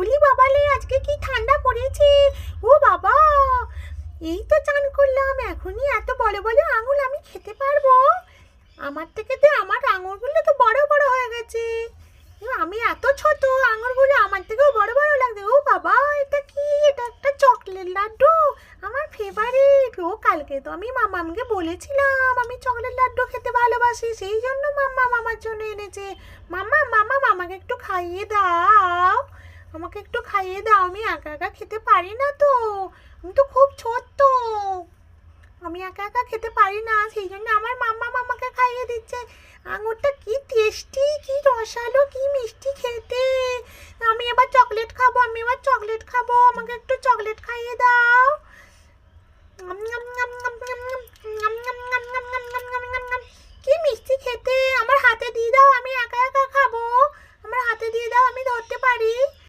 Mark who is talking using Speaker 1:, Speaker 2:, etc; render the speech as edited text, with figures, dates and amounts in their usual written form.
Speaker 1: বলি বাবালে আজকে কি ঠান্ডা পড়েছে। ও বাবা, এই তো চান করলাম, এখনই এত বড় বড় আঙুল আমি খেতে পারবো? আমার থেকে তো আমার আঙুলগুলো তো বড় বড় হয়ে গেছে। আমি এত ছোট, আঙুলগুলো আমার থেকেও বড় বড় লাগছে। ও বাবা, এটা কি? এটা একটা চকলেট লাড্ডু, আমার ফেভারিট। ও কালকে তো আমি মামামকে বলেছিলাম আমি চকলেট লাড্ডু খেতে ভালোবাসি, সেই জন্য মাম্মা আমার জন্য এনেছে। মাম্মা মাম্মা আমাকে একটু খাইয়ে দাও, আমাকে একটু খাইয়ে দাও, আমি একা একা খেতে পারি না তো, আমি তো খুব ছোট্ট, আমি একা একা খেতে পারি না, সেই জন্য আমার মাম্মা আমাকে খাইয়ে দিচ্ছে। আঙুরটা কি টেস্টি, কি রসালো, কি মিষ্টি খেতে। আমি এবার চকলেট খাবো, আমি এবার চকলেট খাবো, আমাকে একটু চকলেট খাইয়ে দাও। কি মিষ্টি খেতে, আমার হাতে দিয়ে দাও, আমি একা একা খাবো, আমার হাতে দিয়ে দাও, আমি ধরতে পারি।